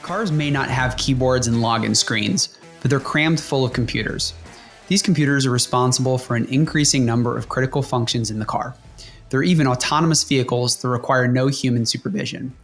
Cars may not have keyboards and login screens, but they're crammed full of computers. These computers are responsible for an increasing number of critical functions in the car. There are even autonomous vehicles that require no human supervision.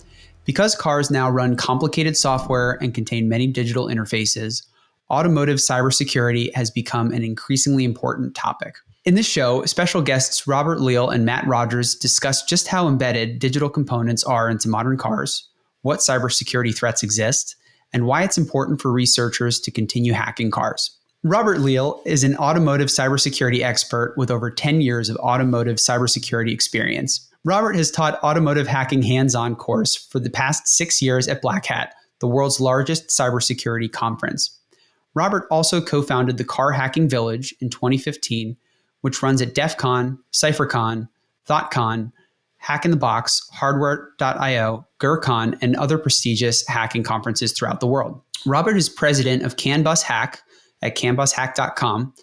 Because cars now run complicated software and contain many digital interfaces, automotive cybersecurity has become an increasingly important topic. In this show, special guests Robert Leale and Matt Rogers discuss just how embedded digital components are into modern cars, what cybersecurity threats exist, and why it's important for researchers to continue hacking cars. Robert Leale is an automotive cybersecurity expert with over 10 years of automotive cybersecurity experience. Robert has taught automotive hacking hands-on course for the past 6 years at Black Hat, the world's largest cybersecurity conference. Robert also co-founded the Car Hacking Village in 2015, which runs at DEF CON, CypherCon, ThoughtCon, Hack in the Box, Hardware.io, GurCon, and other prestigious hacking conferences throughout the world. Robert is president of CAN Bus Hack at canbushack.com,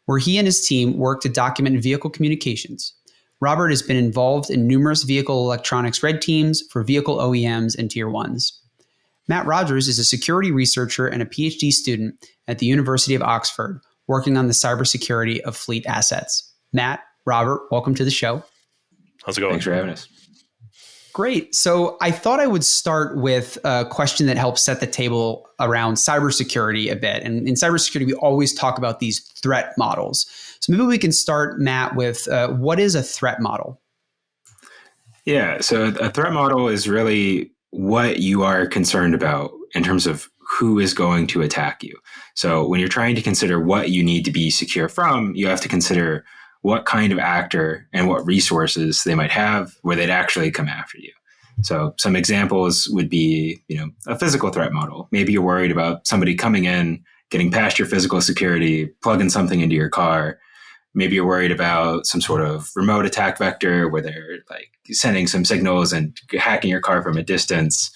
where he and his team work to document vehicle communications. Robert has been involved in numerous vehicle electronics red teams for vehicle OEMs and Tier 1s. Matt Rogers is a security researcher and a PhD student at the University of Oxford, working on the cybersecurity of fleet assets. Matt, Robert, welcome to the show. How's it going? Thanks for having us. Great. So I thought I would start with a question that helps set the table around cybersecurity a bit. And in cybersecurity, we always talk about these threat models. So maybe we can start, Matt, with what is a threat model? Yeah, so a threat model is really what you are concerned about in terms of who is going to attack you. So when you're trying to consider what you need to be secure from, you have to consider what kind of actor and what resources they might have where they'd actually come after you. So some examples would be, a physical threat model. Maybe you're worried about somebody coming in, getting past your physical security, plugging something into your car. Maybe you're worried about some sort of remote attack vector where they're like sending some signals and hacking your car from a distance,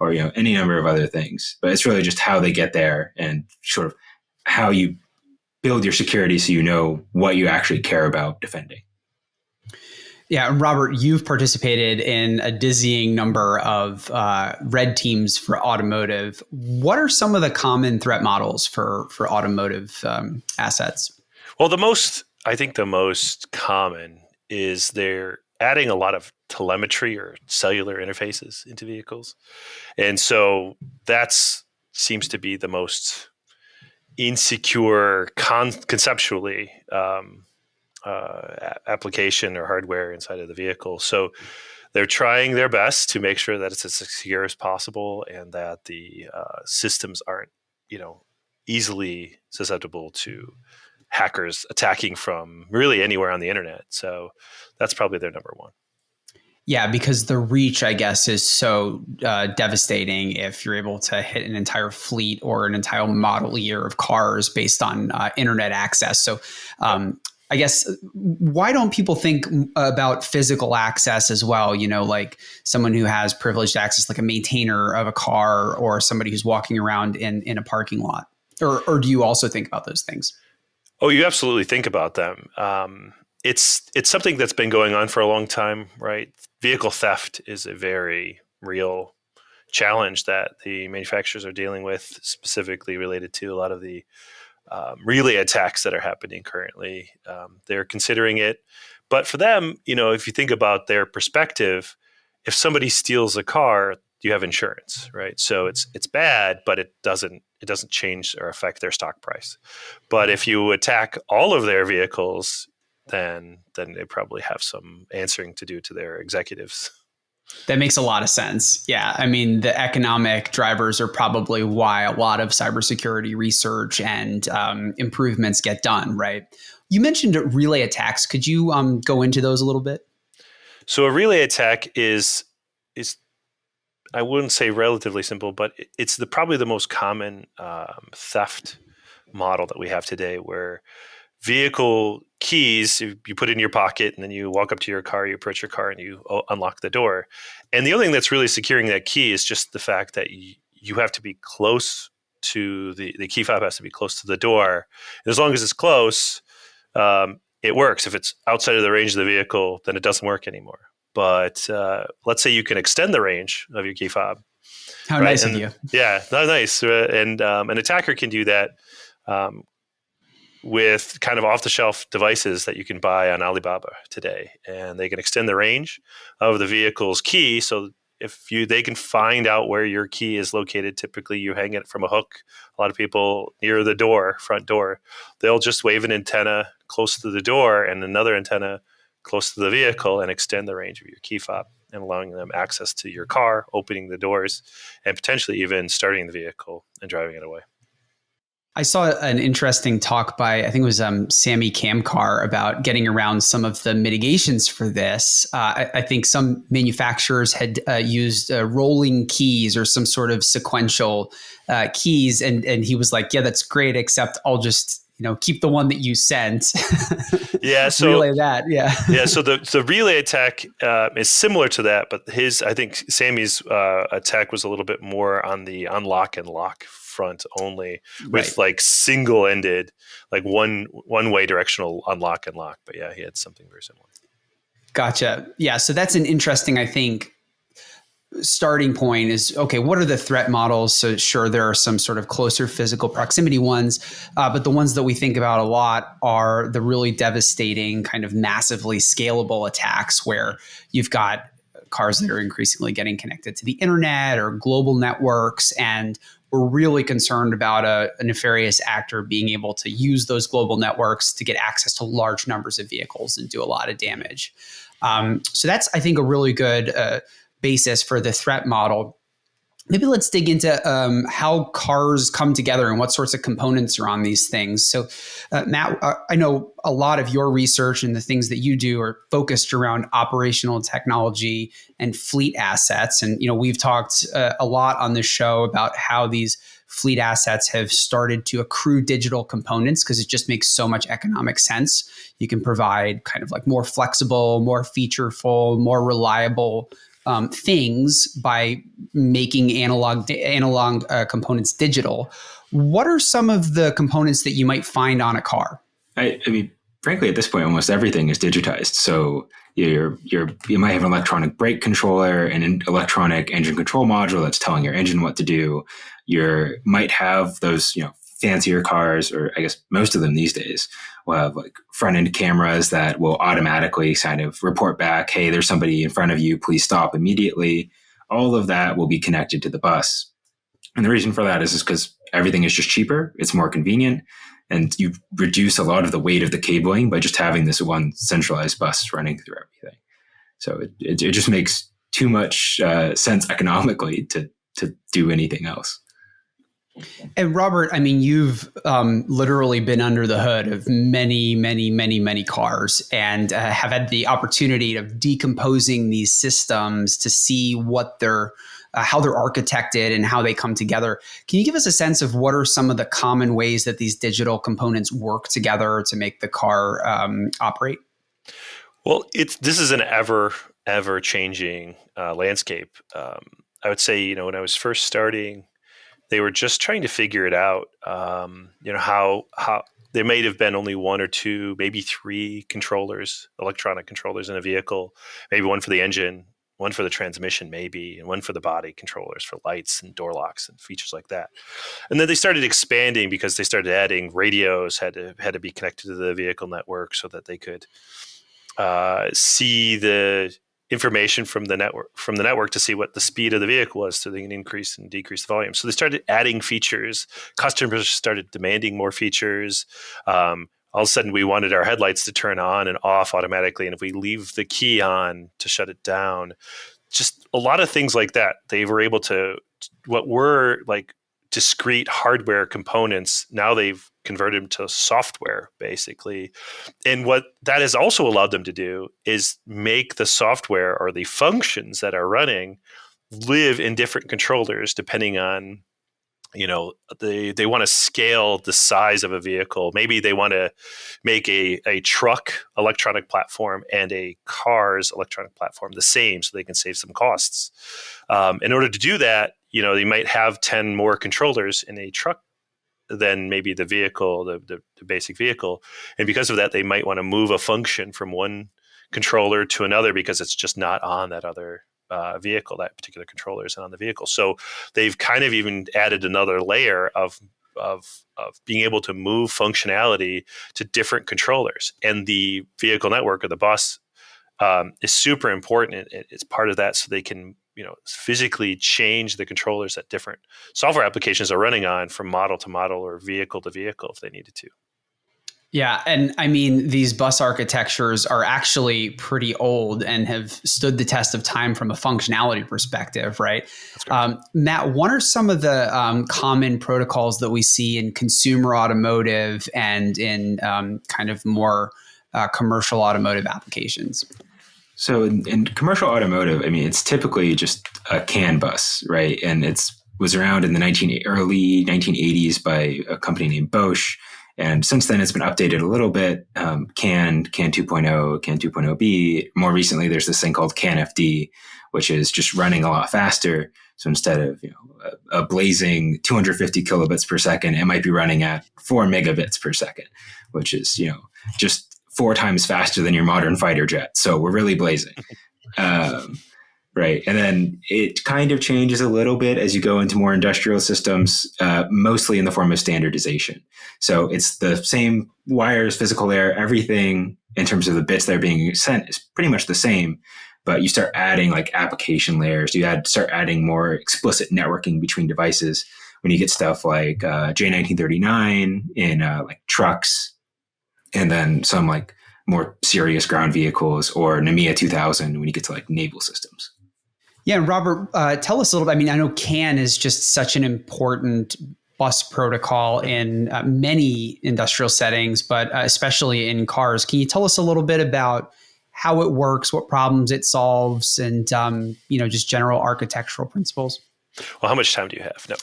or any number of other things. But it's really just how they get there and sort of how you build your security so you know what you actually care about defending. Yeah, Robert, you've participated in a dizzying number of red teams for automotive. What are some of the common threat models for automotive assets? Well, I think the most common is they're adding a lot of telemetry or cellular interfaces into vehicles. And so that seems to be the most insecure conceptually application or hardware inside of the vehicle. So they're trying their best to make sure that it's as secure as possible and that the systems aren't, easily susceptible to hackers attacking from really anywhere on the internet. So that's probably their number one. Yeah, because the reach, I guess, is so devastating if you're able to hit an entire fleet or an entire model year of cars based on internet access. So I guess, why don't people think about physical access as well? Like someone who has privileged access, like a maintainer of a car or somebody who's walking around in a parking lot. Or do you also think about those things? Oh, you absolutely think about them. It's something that's been going on for a long time, right? Vehicle theft is a very real challenge that the manufacturers are dealing with, specifically related to a lot of the relay attacks that are happening currently. They're considering it. But for them, if you think about their perspective, if somebody steals a car, you have insurance, right? So it's bad, but it doesn't change or affect their stock price. But if you attack all of their vehicles, then they probably have some answering to do to their executives. That makes a lot of sense. Yeah. I mean, the economic drivers are probably why a lot of cybersecurity research and improvements get done, right? You mentioned relay attacks. Could you go into those a little bit? So a relay attack is I wouldn't say relatively simple, but it's probably the most common theft model that we have today, where vehicle keys you put in your pocket and then you walk up to your car, you approach your car and you unlock the door. And the only thing that's really securing that key is just the fact that you have to be close to the key fob has to be close to the door. And as long as it's close, it works. If it's outside of the range of the vehicle, then it doesn't work anymore. But let's say you can extend the range of your key fob How right? nice of And you. yeah, nice. And an attacker can do that um, with kind of off-the-shelf devices that you can buy on Alibaba today, and they can extend the range of the vehicle's key. So they can find out where your key is located. Typically, you hang it from a hook. A lot of people near the front door, they'll just wave an antenna close to the door and another antenna close to the vehicle and extend the range of your key fob and allowing them access to your car, opening the doors, and potentially even starting the vehicle and driving it away. I saw an interesting talk by, I think it was Sammy Kamkar, about getting around some of the mitigations for this. I think some manufacturers had used rolling keys or some sort of sequential keys. And he was like, yeah, that's great, except I'll just keep the one that you sent. Yeah, so relay that. Yeah. Yeah, so the relay attack is similar to that, but I think Sammy's attack was a little bit more on the unlock and lock front only, with like single-ended, like one way directional unlock and lock. But yeah, he had something very similar. Gotcha. Yeah, so that's an interesting, I think, starting point is, okay, what are the threat models? So sure, there are some sort of closer physical proximity ones, but the ones that we think about a lot are the really devastating kind of massively scalable attacks where you've got cars that are increasingly getting connected to the internet or global networks. And we're really concerned about a nefarious actor being able to use those global networks to get access to large numbers of vehicles and do a lot of damage. So that's, I think, a really good basis for the threat model. Maybe let's dig into how cars come together and what sorts of components are on these things. So, Matt, I know a lot of your research and the things that you do are focused around operational technology and fleet assets. And we've talked a lot on this show about how these fleet assets have started to accrue digital components because it just makes so much economic sense. You can provide kind of like more flexible, more featureful, more reliable things by making analog components digital. What are some of the components that you might find on a car? I mean, frankly, at this point, almost everything is digitized. So you might have an electronic brake controller and an electronic engine control module that's telling your engine what to do. You might have those, fancier cars, or I guess most of them these days will have like front end cameras that will automatically kind of report back, hey, there's somebody in front of you, please stop immediately. All of that will be connected to the bus. And the reason for that is because everything is just cheaper, it's more convenient, and you reduce a lot of the weight of the cabling by just having this one centralized bus running through everything. So it just makes too much sense economically to do anything else. And Robert, I mean, you've literally been under the hood of many, many, many, many cars and have had the opportunity of decomposing these systems to see what how they're architected and how they come together. Can you give us a sense of what are some of the common ways that these digital components work together to make the car operate? Well, this is an ever changing landscape. I would say, when I was first starting, they were just trying to figure it out. How there might have been only one or two, maybe three electronic controllers in a vehicle, maybe one for the engine, one for the transmission, maybe, and one for the body controllers for lights and door locks and features like that. And then they started expanding because they started adding radios, had to be connected to the vehicle network so that they could see the information from the network to see what the speed of the vehicle was, so they can increase and decrease the volume. So they started adding features. Customers started demanding more features. All of a sudden, we wanted our headlights to turn on and off automatically, and if we leave the key on to shut it down, just a lot of things like that. They were able to, what were like discrete hardware components, now they've converted them to software, basically. And what that has also allowed them to do is make the software or the functions that are running live in different controllers depending on, they want to scale the size of a vehicle. Maybe they want to make a truck electronic platform and a car's electronic platform the same so they can save some costs. In order to do that, they might have 10 more controllers in a truck than maybe the vehicle, the basic vehicle. And because of that, they might want to move a function from one controller to another because it's just not on that other vehicle, that particular controller isn't on the vehicle. So they've kind of even added another layer of being able to move functionality to different controllers. And the vehicle network, or the bus, is super important. It's part of that, so they can physically change the controllers that different software applications are running on from model to model or vehicle to vehicle if they needed to. Yeah. And I mean, these bus architectures are actually pretty old and have stood the test of time from a functionality perspective, right? Matt, what are some of the common protocols that we see in consumer automotive and in kind of more commercial automotive applications? So in commercial automotive, I mean, it's typically just a CAN bus, right? And was around in the early 1980s by a company named Bosch. And since then, it's been updated a little bit. CAN 2.0, CAN 2.0B. More recently, there's this thing called CAN FD, which is just running a lot faster. So instead of a blazing 250 kilobits per second, it might be running at 4 megabits per second, which is just 4 times faster than your modern fighter jet. So we're really blazing. Right. And then it kind of changes a little bit as you go into more industrial systems, mostly in the form of standardization. So it's the same wires, physical layer, everything in terms of the bits that are being sent is pretty much the same. But you start adding like application layers. Start adding more explicit networking between devices when you get stuff like J1939 in like trucks, and then some like more serious ground vehicles, or NMEA 2000 when you get to like naval systems. Yeah, and Robert, tell us a little bit. I mean, I know CAN is just such an important bus protocol in many industrial settings, but especially in cars. Can you tell us a little bit about how it works, what problems it solves, and just general architectural principles? Well, how much time do you have? No,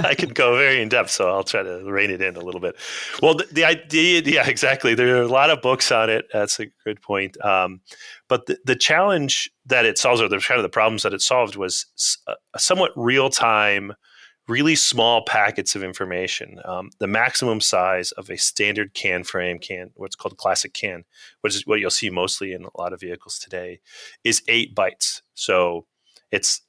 I could go very in depth, so I'll try to rein it in a little bit. Well, the idea, yeah, exactly. There are a lot of books on it. That's a good point. But the challenge that it solves, or the problems that it solved, was a somewhat real-time, really small packets of information. The maximum size of a standard CAN frame, what's called classic CAN, which is what you'll see mostly in a lot of vehicles today, is 8 bytes. So it's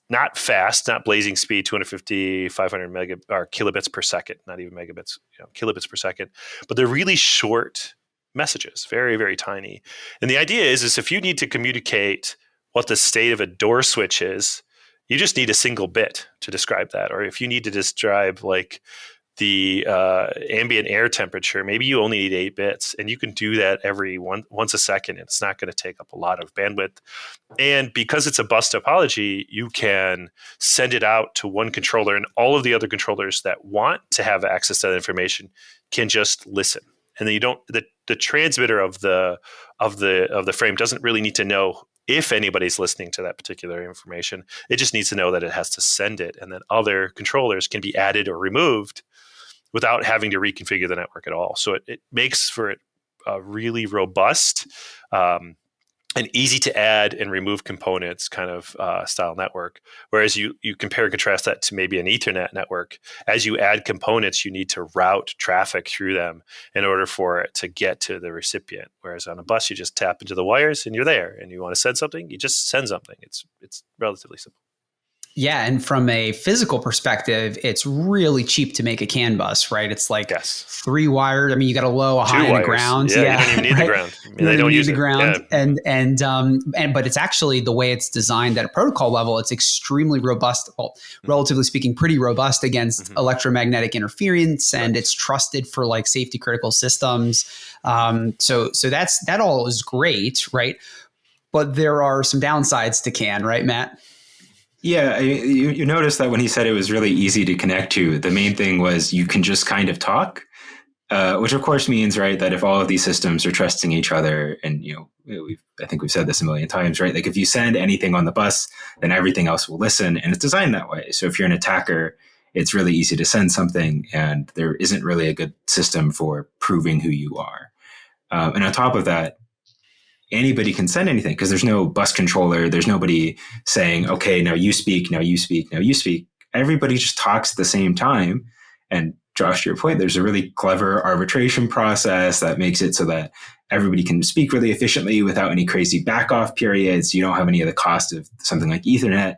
not fast, not blazing speed, 250, 500 or kilobits per second, not even megabits, kilobits per second. But they're really short messages, very, very tiny. And the idea is if you need to communicate what the state of a door switch is, you just need a single bit to describe that. Or if you need to describe like the ambient air temperature, maybe you only need 8 bits, and you can do that once a second. It's not going to take up a lot of bandwidth. And because it's a bus topology, you can send it out to one controller, and all of the other controllers that want to have access to that information can just listen. And then you don't, the transmitter of the frame doesn't really need to know if anybody's listening to that particular information. It just needs to know that it has to send it, and then other controllers can be added or removed without having to reconfigure the network at all. So it makes for a really robust and easy to add and remove components kind of style network. Whereas you compare and contrast that to maybe an Ethernet network. As you add components, you need to route traffic through them in order for it to get to the recipient. Whereas on a bus, you just tap into the wires and you're there. And you want to send something, you just send something. It's relatively simple. Yeah, and from a physical perspective, it's really cheap to make a CAN bus, right? It's like 3 wired. I mean, you got a low, a high, and a ground. Yeah, you don't even need the ground. I mean, they don't use the ground. Yeah. But it's actually the way it's designed at a protocol level. It's extremely robust. Well, relatively speaking, pretty robust against electromagnetic interference, and it's trusted for like safety critical systems. So that all is great, right? But there are some downsides to CAN, right, Matt? Yeah, you notice that when he said it was really easy to connect to, the main thing was you can just kind of talk, which of course means, right, that if all of these systems are trusting each other, and I think we've said this a million times, right? Like if you send anything on the bus, then everything else will listen, and it's designed that way. So if you're an attacker, it's really easy to send something, and there isn't really a good system for proving who you are. And on top of that, anybody can send anything because there's no bus controller. There's nobody saying, okay, now you speak, now you speak, now you speak. Everybody just talks at the same time and Josh, to your point, there's a really clever arbitration process that makes it so that everybody can speak really efficiently without any crazy back off periods. You don't have any of the cost of something like Ethernet,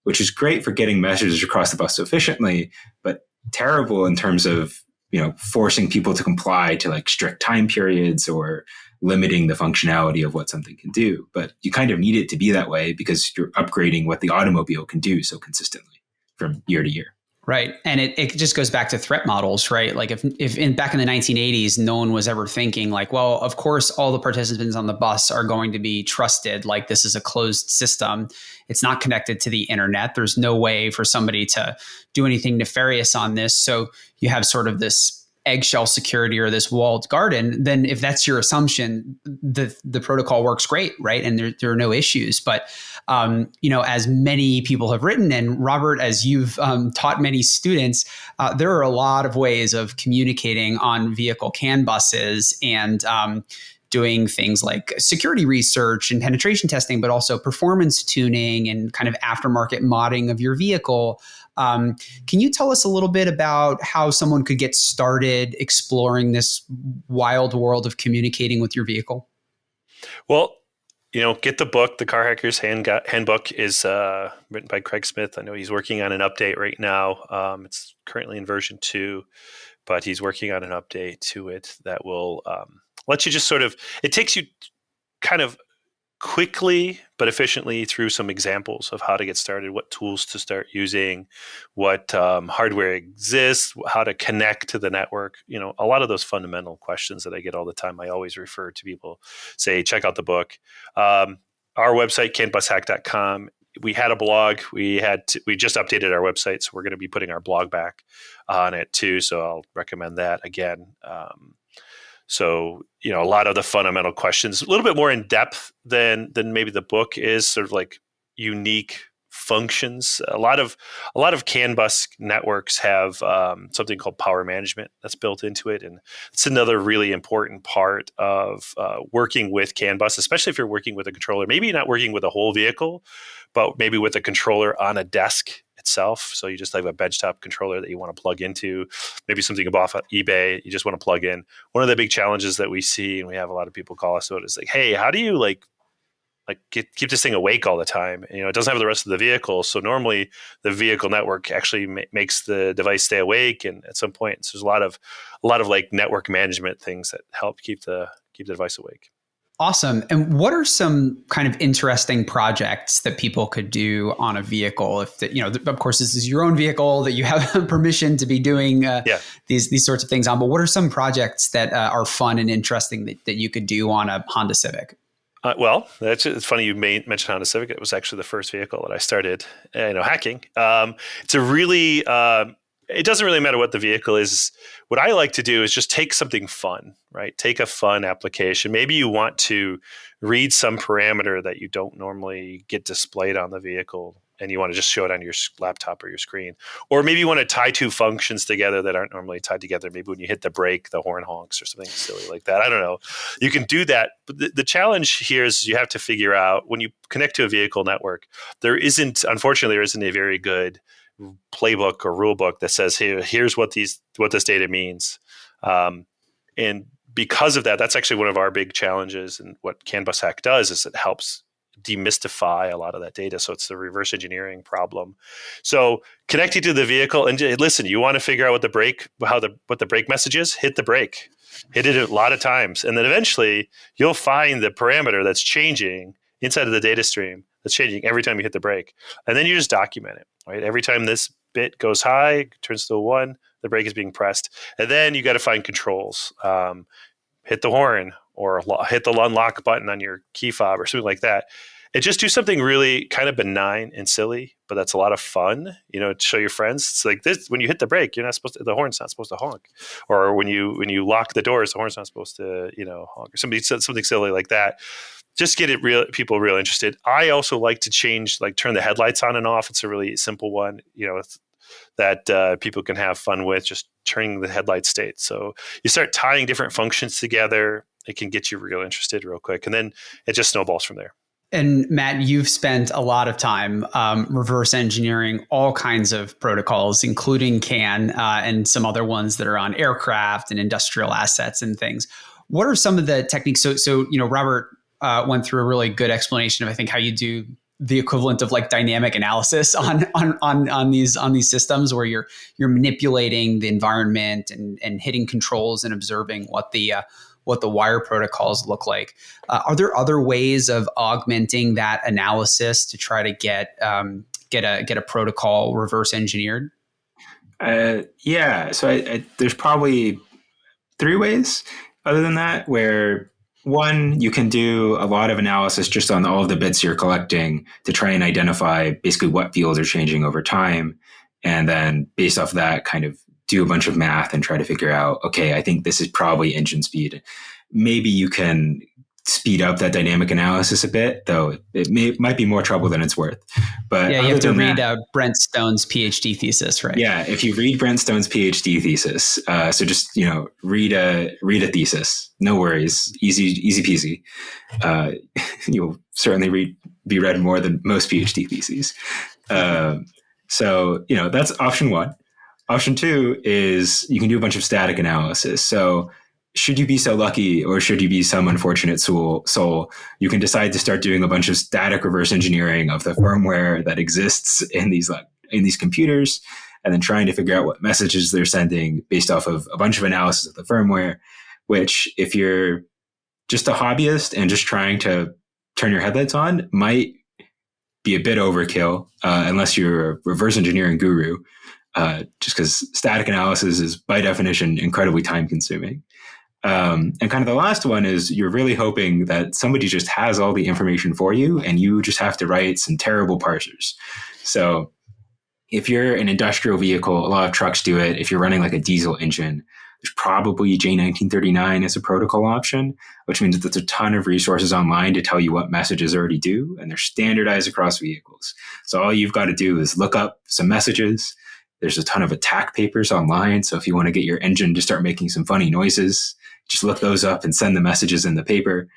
which is great for getting messages across the bus efficiently, but terrible in terms of, forcing people to comply to like strict time periods or limiting the functionality of what something can do. But you kind of need it to be that way because you're upgrading what the automobile can do so consistently from year to year. Right. And it just goes back to threat models, right? Like if back in the 1980s, no one was ever thinking like, well, of course, all the participants on the bus are going to be trusted. Like this is a closed system. It's not connected to the internet. There's no way for somebody to do anything nefarious on this. So you have sort of this eggshell security or this walled garden. Then if that's your assumption, the protocol works great, right? And there are no issues. But as many people have written, and Robert, as you've taught many students, there are a lot of ways of communicating on vehicle CAN buses and doing things like security research and penetration testing, but also performance tuning and kind of aftermarket modding of your vehicle. Can you tell us a little bit about how someone could get started exploring this wild world of communicating with your vehicle? Well, get the book. The Car Hacker's Handbook is written by Craig Smith. I know he's working on an update right now. It's currently in version 2, but he's working on an update to it that will let you just it takes you kind of quickly but efficiently through some examples of how to get started, what tools to start using, what hardware exists, how to connect to the network. A lot of those fundamental questions that I get all the time, I always refer to people, say, check out the book. Our website, canbushack.com. We had a blog. We just updated our website, so we're going to be putting our blog back on it too. So I'll recommend that again. So, a lot of the fundamental questions, a little bit more in depth than maybe the book is, sort of like unique functions. A lot of CAN bus networks have something called power management that's built into it. And it's another really important part of working with CAN bus, especially if you're working with a controller. Maybe you're not working with a whole vehicle, but maybe with a controller on a desk itself. So you just have a benchtop controller that you want to plug into, maybe something off of eBay you just want to plug in. One of the big challenges that we see, and we have a lot of people call us about, is like, hey, how do you keep this thing awake all the time? And, it doesn't have the rest of the vehicle. So normally the vehicle network actually makes the device stay awake. And at some point, so there's a lot of like network management things that help keep the device awake. Awesome. And what are some kind of interesting projects that people could do on a vehicle? If of course, this is your own vehicle that you have permission to be doing these sorts of things on. But what are some projects that are fun and interesting that you could do on a Honda Civic? It's funny you mentioned Honda Civic. It was actually the first vehicle that I started, hacking. It's a really it doesn't really matter what the vehicle is. What I like to do is just take something fun, right? Take a fun application. Maybe you want to read some parameter that you don't normally get displayed on the vehicle, and you want to just show it on your laptop or your screen. Or maybe you want to tie two functions together that aren't normally tied together. Maybe when you hit the brake, the horn honks or something silly like that. I don't know. You can do that. But the challenge here is you have to figure out, when you connect to a vehicle network, unfortunately, there isn't a very good playbook or rule book that says, here's what this data means. And because of that, that's actually one of our big challenges. And what CAN bus hack does is it helps demystify a lot of that data. So it's the reverse engineering problem. So connecting to the vehicle, and listen, you want to figure out what the brake message is, hit the brake. Hit it a lot of times. And then eventually you'll find the parameter that's changing inside of the data stream that's changing every time you hit the brake. And then you just document it, right? Every time this bit goes high, turns to a 1, the brake is being pressed. And then you got to find controls. Hit the horn or hit the unlock button on your key fob or something like that. And just do something really kind of benign and silly, but that's a lot of fun, to show your friends. It's like this: when you hit the brake, the horn's not supposed to honk. Or when you lock the doors, the horn's not supposed to, honk. Or somebody said something silly like that. Just get people real interested. I also like to turn the headlights on and off. It's a really simple one, that people can have fun with, just turning the headlight state. So you start tying different functions together. It can get you real interested real quick. And then it just snowballs from there. And Matt, you've spent a lot of time reverse engineering all kinds of protocols, including CAN and some other ones that are on aircraft and industrial assets and things. What are some of the techniques? So Robert went through a really good explanation of, I think, how you do the equivalent of like dynamic analysis on these systems, where you're manipulating the environment and hitting controls and observing what the wire protocols look like. Are there other ways of augmenting that analysis to try to get a protocol reverse engineered? Yeah, so there's probably three ways other than that, where one, you can do a lot of analysis just on all of the bits you're collecting to try and identify basically what fields are changing over time. And then based off that, kind of do a bunch of math and try to figure out, okay, I think this is probably engine speed. Maybe you can speed up that dynamic analysis a bit, though might be more trouble than it's worth. But yeah, you have to read Brent Stone's PhD thesis, right? Yeah, if you read Brent Stone's PhD thesis, so just read a thesis, no worries, easy peasy. You'll certainly be read more than most PhD theses. So that's option one. Option two is you can do a bunch of static analysis. So should you be so lucky, or should you be some unfortunate soul, you can decide to start doing a bunch of static reverse engineering of the firmware that exists in these computers, and then trying to figure out what messages they're sending based off of a bunch of analysis of the firmware, which, if you're just a hobbyist and just trying to turn your headlights on, might be a bit overkill, unless you're a reverse engineering guru, just because static analysis is by definition incredibly time consuming. And kind of the last one is you're really hoping that somebody just has all the information for you, and you just have to write some terrible parsers. So if you're an industrial vehicle, a lot of trucks do it. If you're running like a diesel engine, there's probably J1939 as a protocol option, which means that there's a ton of resources online to tell you what messages already do, and they're standardized across vehicles. So all you've got to do is look up some messages. There's a ton of attack papers online. So if you want to get your engine to start making some funny noises, just look those up and send the messages in the paper.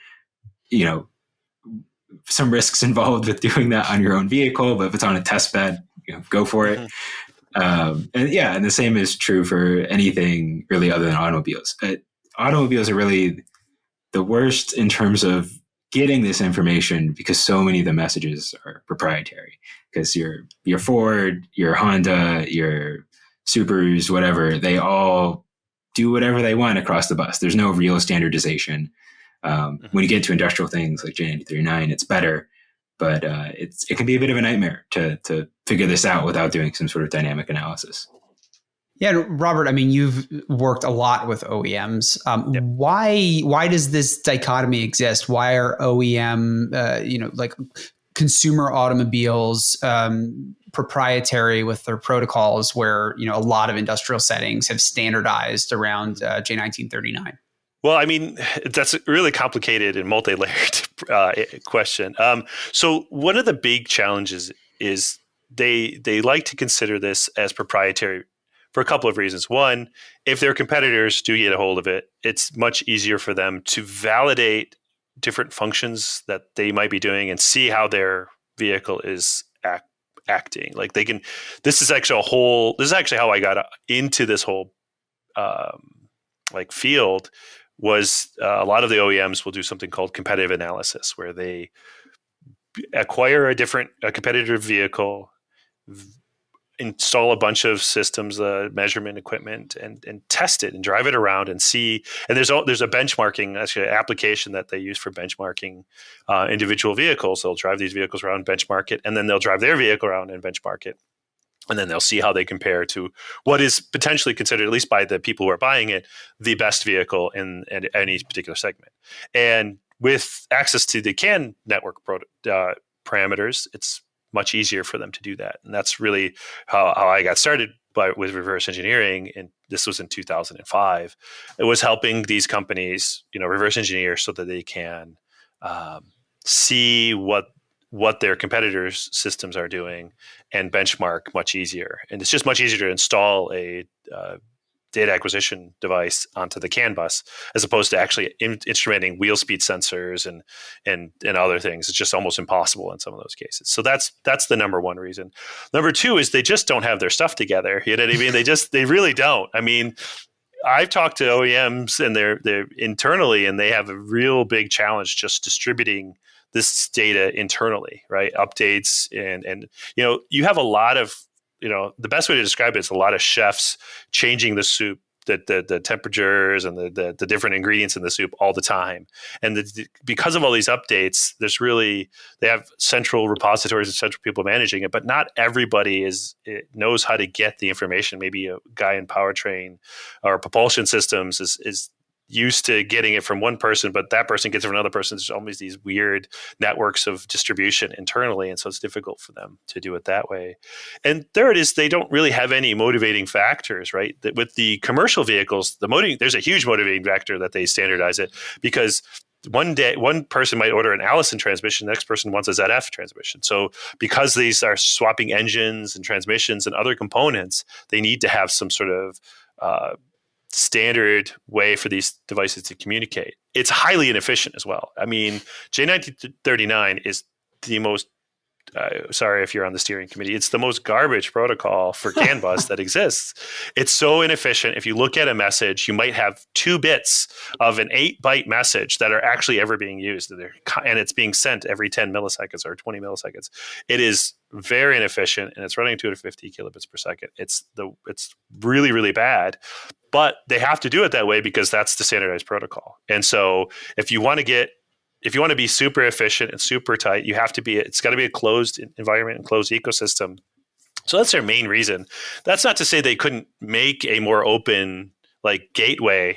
Some risks involved with doing that on your own vehicle, but if it's on a test bed, go for it. And the same is true for anything really other than automobiles. Automobiles are really the worst in terms of getting this information, because so many of the messages are proprietary. Because your Ford, your Honda, your Subarus, whatever, they all do whatever they want across the bus. There's no real standardization. When you get to industrial things like J1939, it's better, but it can be a bit of a nightmare to figure this out without doing some sort of dynamic analysis. Yeah, Robert, I mean, you've worked a lot with OEMs. Yep. Why does this dichotomy exist? Why are OEM, like consumer automobiles, proprietary with their protocols, where a lot of industrial settings have standardized around J1939? Well, I mean, that's a really complicated and multi-layered question. So one of the big challenges is they like to consider this as proprietary for a couple of reasons. One, if their competitors do get a hold of it, it's much easier for them to validate different functions that they might be doing and see how their vehicle is acting. Like they can. This is actually how I got into this whole field. Was a lot of the OEMs will do something called competitive analysis, where they acquire a competitive vehicle, install a bunch of systems, measurement equipment, and test it and drive it around and see. And there's a benchmarking, actually, application that they use for benchmarking individual vehicles. They'll drive these vehicles around, benchmark it, and then they'll drive their vehicle around and benchmark it. And then they'll see how they compare to what is potentially considered, at least by the people who are buying it, the best vehicle in any particular segment. And with access to the CAN network parameters, it's much easier for them to do that. And that's really how I got started with reverse engineering. And this was in 2005. It was helping these companies, reverse engineer so that they can see what their competitors' systems are doing and benchmark much easier. And it's just much easier to install a data acquisition device onto the CAN bus, as opposed to actually instrumenting wheel speed sensors and other things. It's just almost impossible in some of those cases. So that's the number one reason. Number two is they just don't have their stuff together. You know what I mean? They really don't. I mean, I've talked to OEMs and they're internally, and they have a real big challenge just distributing this data internally, right? Updates and you have a lot of, the best way to describe it is a lot of chefs changing the soup, the temperatures and the different ingredients in the soup all the time. And because of all these updates, they have central repositories and central people managing it, but not everybody knows how to get the information. Maybe a guy in powertrain or propulsion systems is used to getting it from one person, but that person gets it from another person. There's always these weird networks of distribution internally. And so it's difficult for them to do it that way. And third is they don't really have any motivating factors, right? That with the commercial vehicles, there's a huge motivating factor that they standardize it, because one person might order an Allison transmission, the next person wants a ZF transmission. So because these are swapping engines and transmissions and other components, they need to have some sort of standard way for these devices to communicate. It's highly inefficient as well. I mean, J1939 is the most, sorry if you're on the steering committee, it's the most garbage protocol for CAN bus that exists. It's so inefficient. If you look at a message, you might have 2 bits of an 8-byte message that are actually ever being used. And it's being sent every 10 milliseconds or 20 milliseconds. It is very inefficient, and it's running 250 kilobits per second. It's really, really bad. But they have to do it that way because that's the standardized protocol. And so if you want to be super efficient and super tight, it's got to be a closed environment and closed ecosystem. So that's their main reason. That's not to say they couldn't make a more open gateway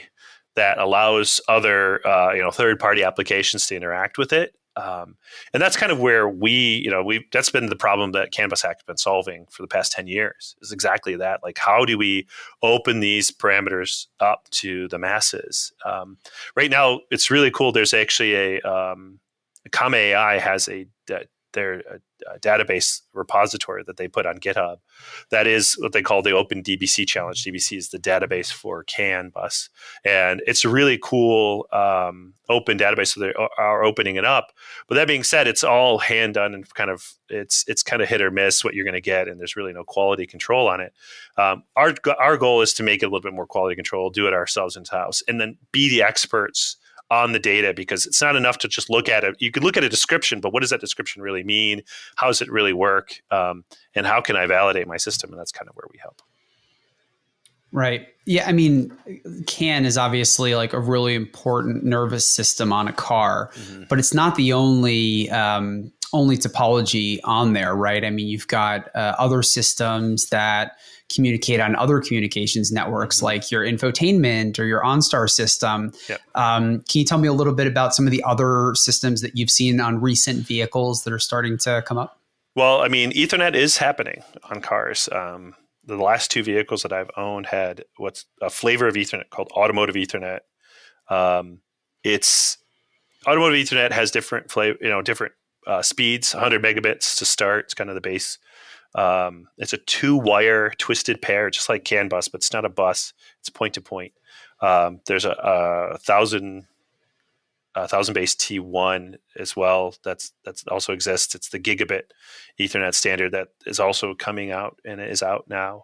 that allows other third-party applications to interact with it. And that's kind of where that's been the problem that CAN bus Hack has been solving for the past 10 years, is exactly that. Like, how do we open these parameters up to the masses? Right now, it's really cool. There's actually Kama AI has their database repository that they put on GitHub. That is what they call the Open DBC Challenge. DBC is the database for CAN bus. And it's a really cool open database, so they are opening it up. But that being said, it's all hand done and it's kind of hit or miss what you're going to get, and there's really no quality control on it. Our goal is to make it a little bit more quality control, do it ourselves in-house, and then be the experts on the data, because it's not enough to just look at it. You could look at a description, but what does that description really mean? How does it really work? And how can I validate my system? And that's kind of where we help. Right. Yeah. I mean, CAN is obviously a really important nervous system on a car, but it's not the only topology on there, right? I mean, you've got other systems that communicate on other communications networks, like your infotainment or your OnStar system. Yep. Can you tell me a little bit about some of the other systems that you've seen on recent vehicles that are starting to come up? Well, I mean, Ethernet is happening on cars. The last 2 vehicles that I've owned had what's a flavor of Ethernet called Automotive Ethernet. It's Automotive Ethernet has different speeds, 100 megabits to start. It's kind of the base. It's a 2-wire twisted pair, just like CAN bus, but it's not a bus. It's point to point. There's a 1000 base T1 as well. That's also exists. It's the gigabit Ethernet standard that is also coming out and is out now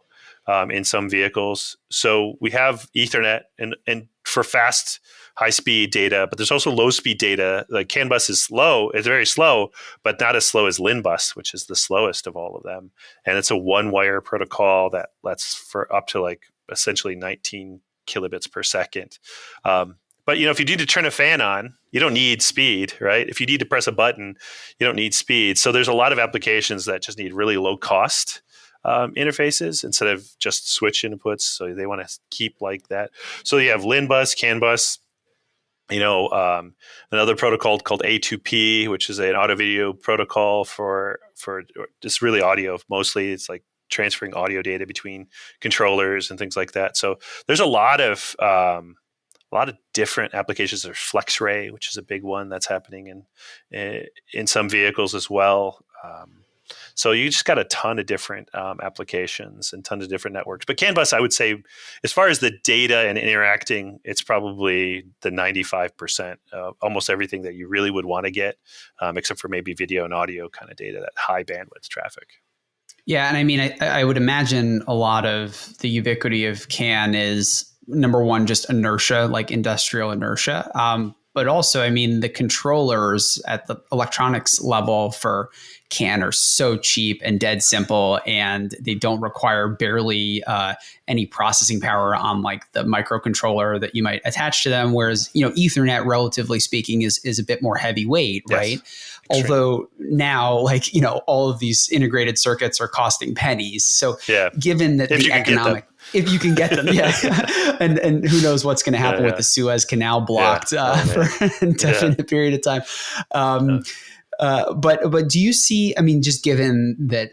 in some vehicles. So we have Ethernet and for fast, high-speed data, but there's also low-speed data. Like CAN bus is slow. It's very slow, but not as slow as LIN bus, which is the slowest of all of them. And it's a 1-wire protocol that lets for up to essentially 19 kilobits per second. But if you need to turn a fan on, you don't need speed, right? If you need to press a button, you don't need speed. So there's a lot of applications that just need really low cost interfaces instead of just switch inputs. So they want to keep like that. So you have LIN bus, CAN bus, another protocol called A2P, which is an audio video protocol for just really audio mostly. It's like transferring audio data between controllers and things like that. So there's a lot of different applications. There's FlexRay, which is a big one that's happening in some vehicles as well. So you just got a ton of different applications and tons of different networks. But CAN bus, I would say, as far as the data and interacting, it's probably the 95% of almost everything that you really would want to get, except for maybe video and audio kind of data, that high bandwidth traffic. Yeah, and I mean, I would imagine a lot of the ubiquity of CAN is, number one, just inertia, like industrial inertia. But also, I mean, the controllers at the electronics level for CAN are so cheap and dead simple, and they don't require barely any processing power on like the microcontroller that you might attach to them. Whereas, Ethernet, relatively speaking, is a bit more heavyweight, yes, right? Although now, like, all of these integrated circuits are costing pennies. So given that the economic, if you can get them, and who knows what's going to happen with the Suez Canal blocked for an indefinite period of time. But do you see, I mean, just given that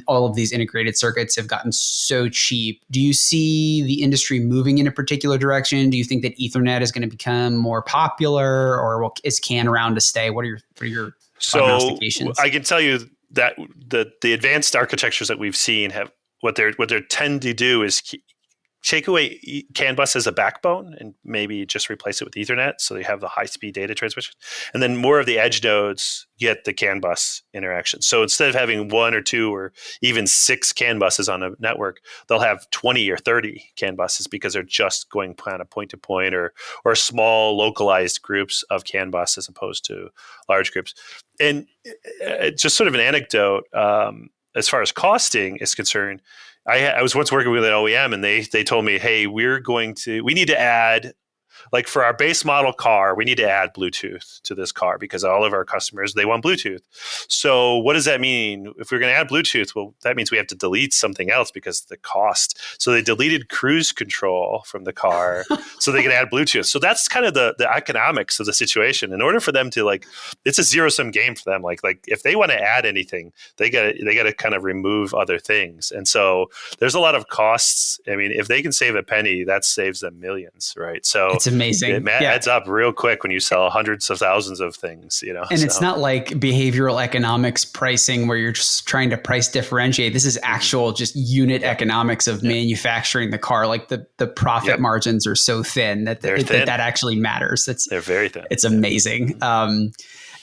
all of these integrated circuits have gotten so cheap, do you see the industry moving in a particular direction? Do you think that Ethernet is going to become more popular, or is CAN around to stay? What are your prognostications? I can tell you that the advanced architectures that we've seen have what they tend to do is take away CAN bus as a backbone and maybe just replace it with Ethernet, so you have the high-speed data transmission. And then more of the edge nodes get the CAN bus interaction. So instead of having 1 or 2 or even 6 CAN buses on a network, they'll have 20 or 30 CAN buses because they're just going kind of point-to-point or small localized groups of CAN bus as opposed to large groups. And just sort of an anecdote, as far as costing is concerned, I was once working with an OEM, and they told me, hey, we need to add, like for our base model car, we need to add Bluetooth to this car because all of our customers, they want Bluetooth. So what does that mean? If we're going to add Bluetooth, well, that means we have to delete something else because of the cost. So they deleted cruise control from the car so they can add Bluetooth. So that's kind of the economics of the situation. In order for them to it's a zero-sum game for them. Like if they want to add anything, they got to kind of remove other things. And so there's a lot of costs. I mean, if they can save a penny, that saves them millions, right? So it's amazing. It adds up real quick when you sell hundreds of thousands of things, And it's not like behavioral economics pricing where you're just trying to price differentiate. This is actual just unit economics of manufacturing the car. Like the profit margins are so thin that that actually matters. They're very thin. It's amazing.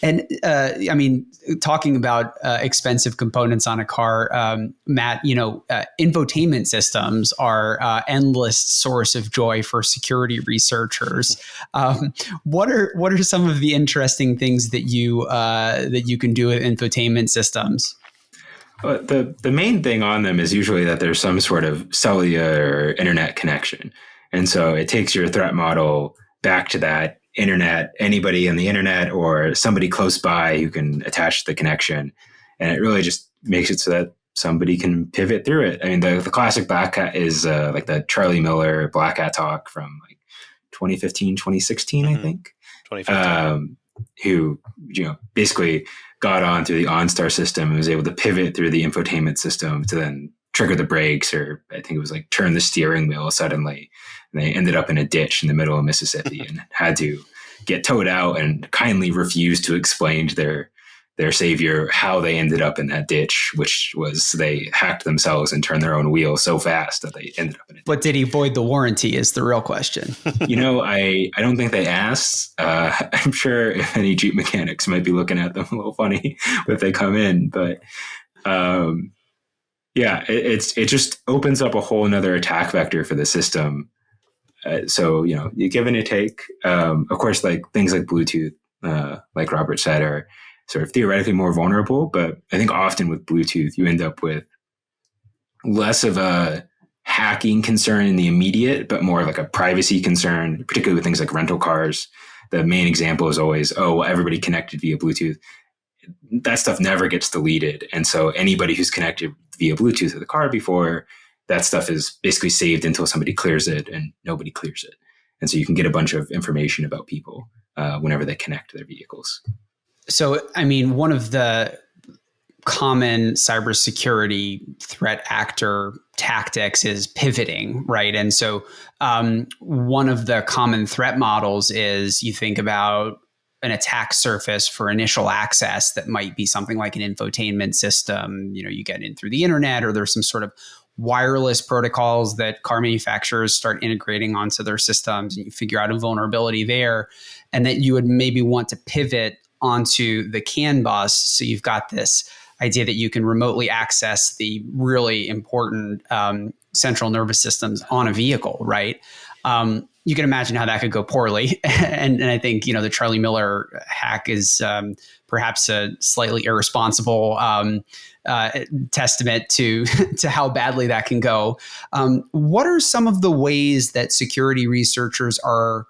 And I mean, talking about expensive components on a car, Matt, infotainment systems are endless source of joy for security researchers. What are some of the interesting things that you can do with infotainment systems? The main thing on them is usually that there's some sort of cellular or internet connection, and so it takes your threat model back to that internet, anybody on the internet or somebody close by who can attach the connection. And it really just makes it so that somebody can pivot through it. I mean, the classic Black Hat is like the Charlie Miller Black Hat talk from like 2015, 2016, I think. 2015. Who, basically got on through the OnStar system and was able to pivot through the infotainment system to then trigger the brakes, or I think it was like turn the steering wheel suddenly. And they ended up in a ditch in the middle of Mississippi and had to get towed out and kindly refused to explain to their savior how they ended up in that ditch, which was they hacked themselves and turned their own wheel so fast that they ended up in it. But did he void the warranty is the real question. I don't think they asked. I'm sure if any Jeep mechanics might be looking at them a little funny if they come in, but it just opens up a whole nother attack vector for the system. So, you give and you take. Of course, like things like Bluetooth, like Robert said, are sort of theoretically more vulnerable. But I think often with Bluetooth, you end up with less of a hacking concern in the immediate, but more of like a privacy concern, particularly with things like rental cars. The main example is always, everybody connected via Bluetooth. That stuff never gets deleted. And so anybody who's connected via Bluetooth to the car before, that stuff is basically saved until somebody clears it, and nobody clears it. And so you can get a bunch of information about people whenever they connect to their vehicles. So, I mean, one of the common cybersecurity threat actor tactics is pivoting, right? And so one of the common threat models is you think about an attack surface for initial access that might be something like an infotainment system. You get in through the internet, or there's some sort of wireless protocols that car manufacturers start integrating onto their systems, and you figure out a vulnerability there, and that you would maybe want to pivot onto the CAN bus. So you've got this idea that you can remotely access the really important central nervous systems on a vehicle, right? You can imagine how that could go poorly. and I think, the Charlie Miller hack is perhaps a slightly irresponsible testament to how badly that can go. What are some of the ways that security researchers are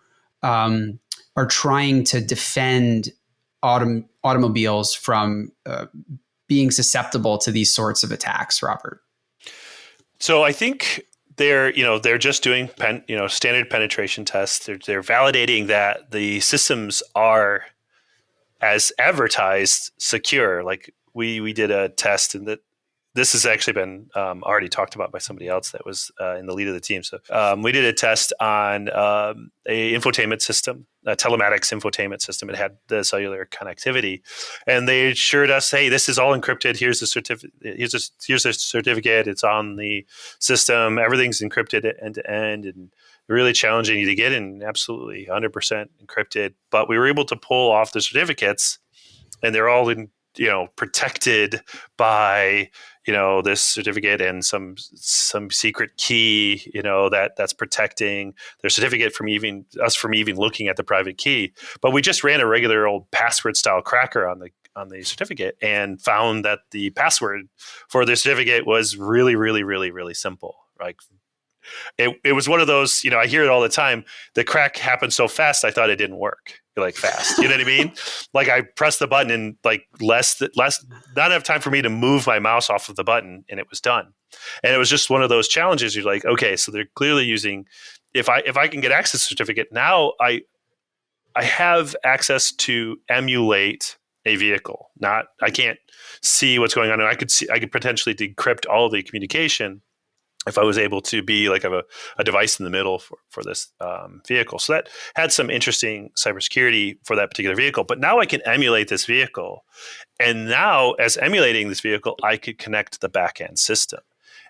trying to defend automobiles from being susceptible to these sorts of attacks, Robert? So I think they're just doing standard penetration tests. They're validating that the systems are, as advertised, secure. Like we did a test, and that this has actually been already talked about by somebody else that was in the lead of the team. So we did a test on a infotainment system, a telematics infotainment system. It had the cellular connectivity, and they assured us, "Hey, this is all encrypted. Here's the certificate. Here's a certificate. It's on the system. Everything's encrypted end to end, and really challenging to get in. Absolutely, 100% encrypted." But we were able to pull off the certificates, and they're all protected by this certificate and some secret key that's protecting their certificate from even looking at the private key. But we just ran a regular old password style cracker on the certificate and found that the password for the certificate was really, really, really, really simple. Like it was one of those, I hear it all the time. The crack happened so fast, I thought it didn't work. Like fast, you know what I mean? Like I pressed the button and like not enough time for me to move my mouse off of the button, and it was done. And it was just one of those challenges. You're like, okay, so they're clearly using. If I can get access certificate now, I have access to emulate a vehicle. I can't see what's going on. I could potentially decrypt all of the communication if I was able to be like a device in the middle for this vehicle. So that had some interesting cybersecurity for that particular vehicle. But now I can emulate this vehicle. And now as emulating this vehicle, I could connect the back-end system.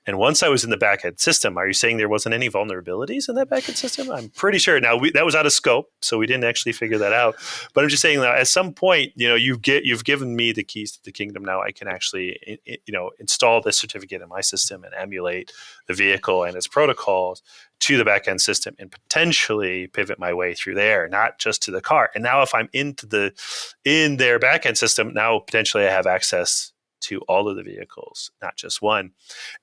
And once I was in the back-end system, are you saying there wasn't any vulnerabilities in that back-end system? I'm pretty sure. Now, that was out of scope, so we didn't actually figure that out. But I'm just saying that at some point, you've given me the keys to the kingdom. Now I can actually, install this certificate in my system and emulate the vehicle and its protocols to the back-end system and potentially pivot my way through there, not just to the car. And now if I'm in their back-end system, now potentially I have access to all of the vehicles, not just one.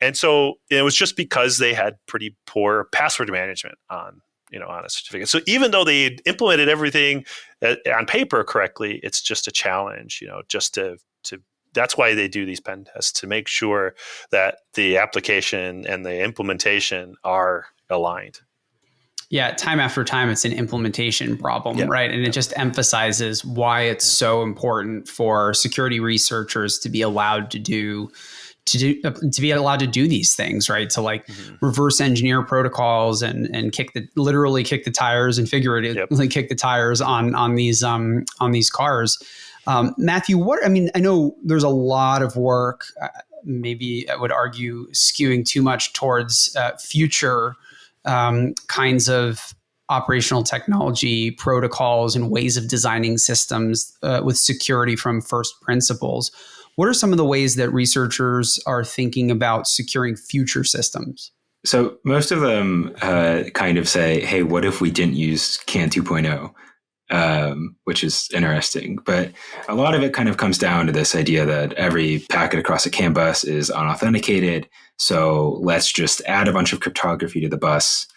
And so it was just because they had pretty poor password management on a certificate. So even though they implemented everything on paper correctly, it's just a challenge, just to that's why they do these pen tests, to make sure that the application and the implementation are aligned. Yeah, time after time, it's an implementation problem, right? And it just emphasizes why it's so important for security researchers to be allowed to do these things, right? To reverse engineer protocols and literally kick the tires and figuratively kick the tires on these cars. Matthew, I know there's a lot of work. Maybe I would argue skewing too much towards future kinds of operational technology protocols and ways of designing systems with security from first principles. What are some of the ways that researchers are thinking about securing future systems? So most of them kind of say, hey, what if we didn't use CAN 2.0, which is interesting. But a lot of it kind of comes down to this idea that every packet across a CAN bus is unauthenticated. So let's just add a bunch of cryptography to the bus,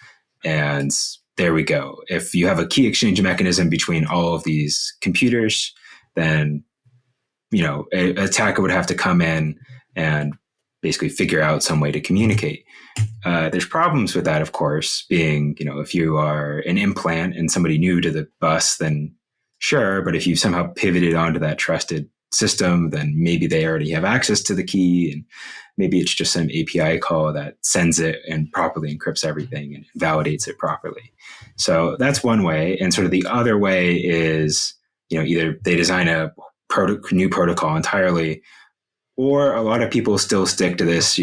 and there we go. If you have a key exchange mechanism between all of these computers, then an attacker would have to come in and basically figure out some way to communicate. There's problems with that, of course, being, if you are an implant and somebody new to the bus, then sure. But if you somehow pivoted onto that trusted system, then maybe they already have access to the key, and maybe it's just some API call that sends it and properly encrypts everything and validates it properly. So that's one way. And sort of the other way is either they design a new protocol entirely, or a lot of people still stick to this,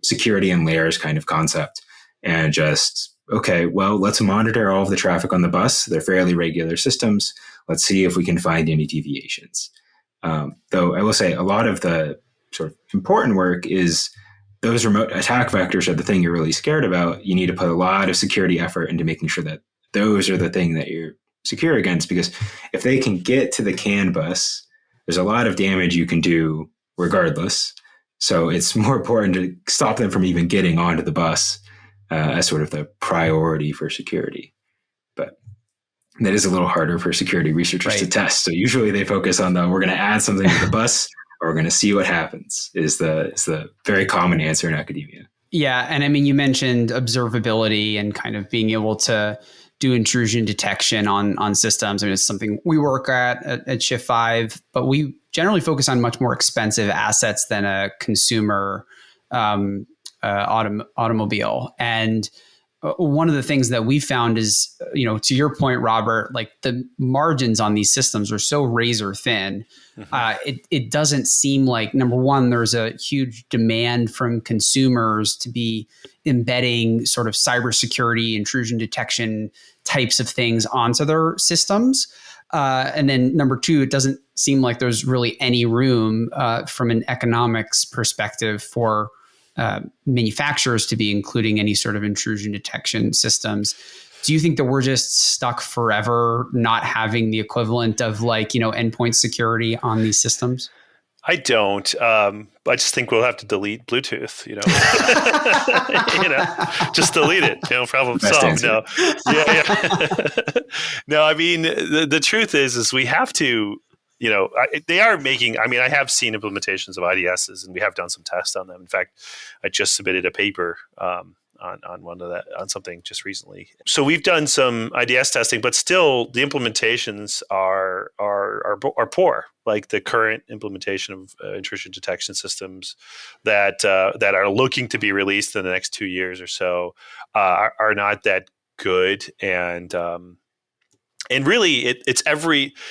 security in layers kind of concept and just, okay, well, let's monitor all of the traffic on the bus. They're fairly regular systems. Let's see if we can find any deviations. Though I will say a lot of the sort of important work is those remote attack vectors are the thing you're really scared about. You need to put a lot of security effort into making sure that those are the thing that you're secure against, because if they can get to the CAN bus, there's a lot of damage you can do regardless. So it's more important to stop them from even getting onto the bus as sort of the priority for security. But that is a little harder for security researchers to test. So usually they focus on we're going to add something to the bus or we're going to see what happens is the very common answer in academia. Yeah. And I mean, you mentioned observability and kind of being able to do intrusion detection on systems. I mean, it's something we work at Shift5, but we generally focus on much more expensive assets than a consumer automobile. And one of the things that we found is, to your point, Robert, like the margins on these systems are so razor thin. It doesn't seem like, number one, there's a huge demand from consumers to be embedding sort of cybersecurity, intrusion detection types of things onto their systems. And then number two, it doesn't seem like there's really any room from an economics perspective for manufacturers to be including any sort of intrusion detection systems. Do you think that we're just stuck forever not having the equivalent of endpoint security on these systems? I don't. I just think we'll have to delete Bluetooth, just delete it, problem solved. No. Yeah. No, I mean, the truth is we have to, they are making, I have seen implementations of IDSs and we have done some tests on them. In fact, I just submitted a paper on one of that, on something just recently. So we've done some IDS testing, but still the implementations are poor. Like the current implementation of intrusion detection systems that are looking to be released in the next 2 years or so are not that good. And really, it's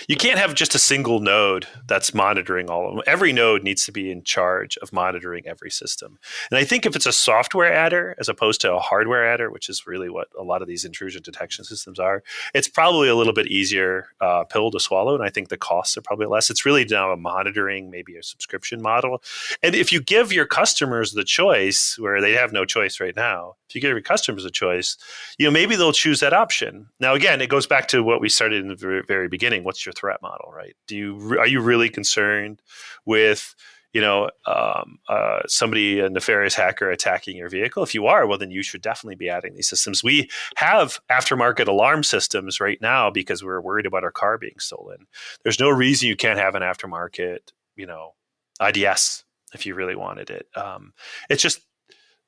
you can't have just a single node that's monitoring all of them. Every node needs to be in charge of monitoring every system. And I think if it's a software adder as opposed to a hardware adder, which is really what a lot of these intrusion detection systems are, it's probably a little bit easier pill to swallow. And I think the costs are probably less. It's really now a monitoring, maybe a subscription model. And if you give your customers the choice, where they have no choice right now, if you give your customers a choice, maybe they'll choose that option. Now, again, it goes back to what we started in the very, very beginning. What's your threat model, right? Are you really concerned with, somebody, a nefarious hacker attacking your vehicle? If you are, well, then you should definitely be adding these systems. We have aftermarket alarm systems right now because we're worried about our car being stolen. There's no reason you can't have an aftermarket, IDS if you really wanted it. It's just,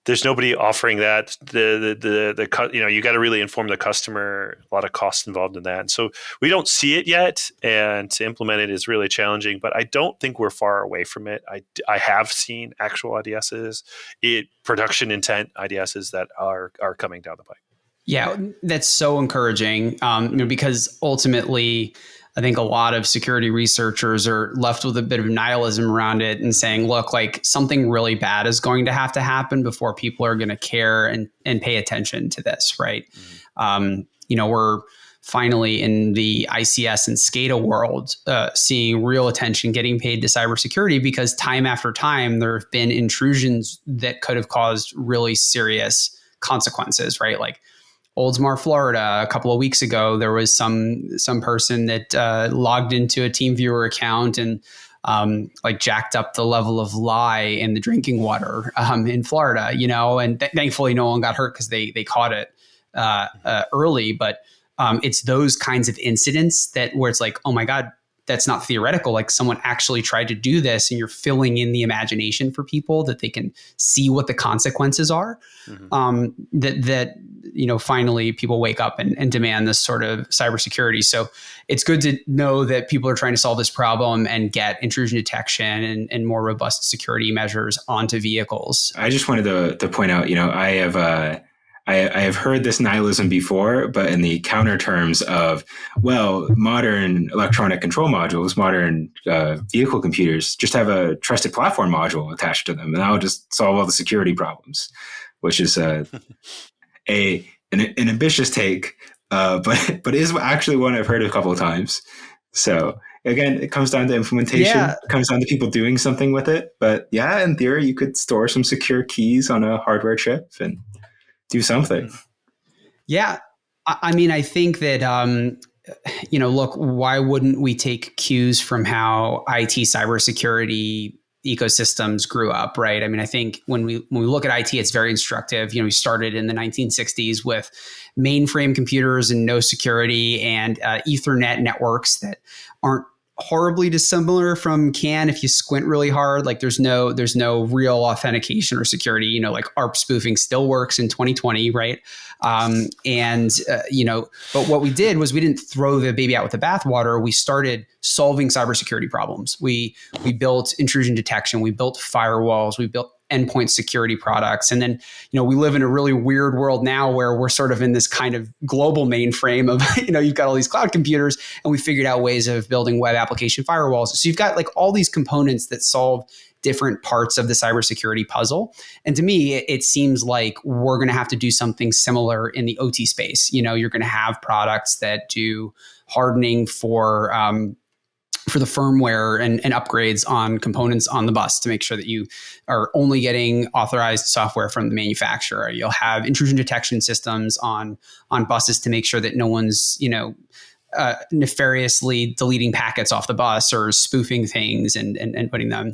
there's nobody offering that. You got to really inform the customer. A lot of costs involved in that, and so we don't see it yet. And to implement it is really challenging. But I don't think we're far away from it. I have seen actual IDSs, production intent IDSs that are coming down the pipe. Yeah, that's so encouraging. Because ultimately, I think a lot of security researchers are left with a bit of nihilism around it and saying, look, like something really bad is going to have to happen before people are going to care and pay attention to this, right? Mm-hmm. We're finally in the ICS and SCADA world seeing real attention getting paid to cybersecurity because time after time there have been intrusions that could have caused really serious consequences, right? Like Oldsmar, Florida, a couple of weeks ago, there was some person that logged into a TeamViewer account and jacked up the level of lye in the drinking water in Florida, and thankfully no one got hurt because they caught it early. But it's those kinds of incidents where it's like, oh my God, that's not theoretical. Like someone actually tried to do this, and you're filling in the imagination for people that they can see what the consequences are. Mm-hmm. Finally people wake up and demand this sort of cybersecurity. So it's good to know that people are trying to solve this problem and get intrusion detection and more robust security measures onto vehicles. I just wanted to point out, I I have heard this nihilism before, but in the counter terms of, well, modern electronic control modules, modern vehicle computers just have a trusted platform module attached to them, and that'll just solve all the security problems, which is an ambitious take, but is actually one I've heard a couple of times. So again, it comes down to implementation. Yeah. It comes down to people doing something with it. But yeah, in theory, you could store some secure keys on a hardware chip and do something. Yeah. I mean, I think that, look, why wouldn't we take cues from how IT cybersecurity ecosystems grew up, right? I mean, I think when we look at IT, it's very instructive. We started in the 1960s with mainframe computers and no security, and Ethernet networks that aren't horribly dissimilar from CAN if you squint really hard. Like there's no real authentication or security. Like ARP spoofing still works in 2020, right? But what we did was we didn't throw the baby out with the bathwater. We started solving cybersecurity problems. We built intrusion detection. We built firewalls. We built endpoint security products. And then, we live in a really weird world now where we're sort of in this kind of global mainframe of, you've got all these cloud computers, and we figured out ways of building web application firewalls. So you've got like all these components that solve different parts of the cybersecurity puzzle. And to me, it seems like we're going to have to do something similar in the OT space. You're going to have products that do hardening for the firmware and upgrades on components on the bus to make sure that you are only getting authorized software from the manufacturer. You'll have intrusion detection systems on buses to make sure that no one's, nefariously deleting packets off the bus or spoofing things and putting them.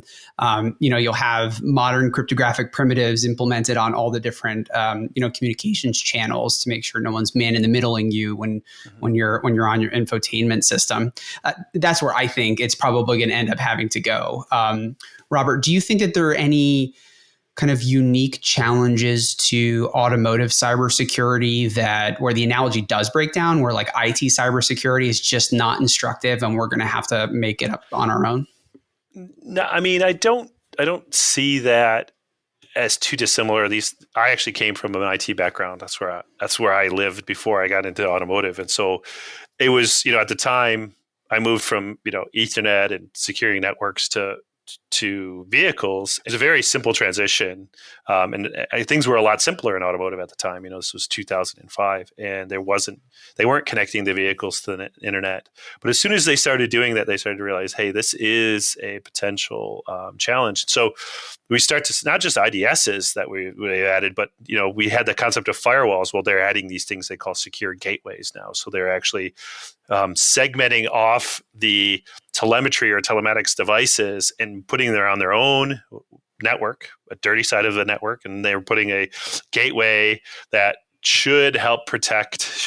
You'll have modern cryptographic primitives implemented on all the different communications channels to make sure no one's man in the middling you when you're on your infotainment system. That's where I think it's probably going to end up having to go. Robert, do you think that there are any kind of unique challenges to automotive cybersecurity where the analogy does break down, where like IT cybersecurity is just not instructive and we're going to have to make it up on our own? No, I mean, I don't see that as too dissimilar. I actually came from an IT background. That's where I lived before I got into automotive. And so it was, at the time I moved from, Ethernet and securing networks to vehicles. It's a very simple transition. And things were a lot simpler in automotive at the time. This was 2005, and they weren't connecting the vehicles to the internet. But as soon as they started doing that, they started to realize, hey, this is a potential challenge. So we start to not just IDSs that we added, but we had the concept of firewalls. Well, they're adding these things they call secure gateways now. So they're actually segmenting off the telemetry or telematics devices and putting them on their own network, a dirty side of the network, and they're putting a gateway that should help protect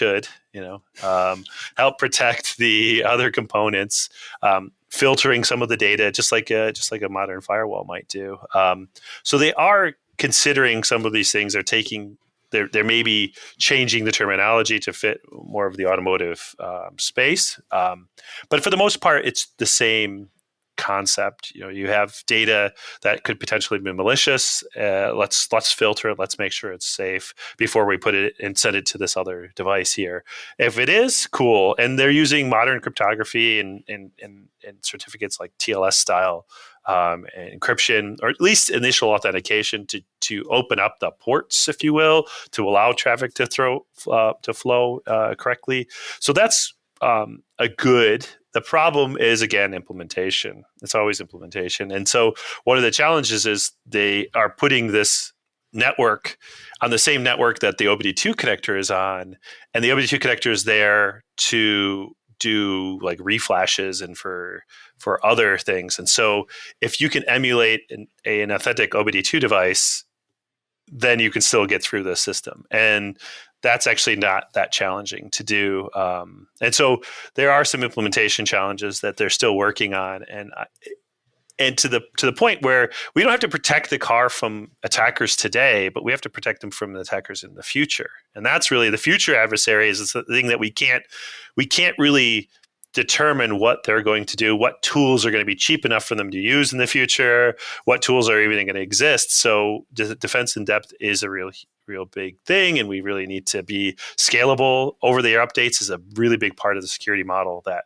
the other components, filtering some of the data, just like a modern firewall might do. So they are considering some of these things. They're maybe changing the terminology to fit more of the automotive space. But for the most part, it's the same concept. You have data that could potentially be malicious. Let's filter it. Let's make sure it's safe before we put it and send it to this other device here. If it is, cool. And they're using modern cryptography and certificates like TLS style encryption, or at least initial authentication to open up the ports, if you will, to allow traffic to flow correctly. So that's a good. The problem is, again, implementation. It's always implementation. And so one of the challenges is they are putting this network on the same network that the OBD2 connector is on, and the OBD2 connector is there to do like reflashes and for other things. And so if you can emulate an authentic OBD2 device, then you can still get through the system. And that's actually not that challenging to do. And so there are some implementation challenges that they're still working on. And to the point where we don't have to protect the car from attackers today, but we have to protect them from the attackers in the future. And that's really the future adversary is the thing that we can't really determine what they're going to do, what tools are going to be cheap enough for them to use in the future, what tools are even going to exist. So defense in depth is a real real big thing, and we really need to be scalable. Over-the-air updates is a really big part of the security model that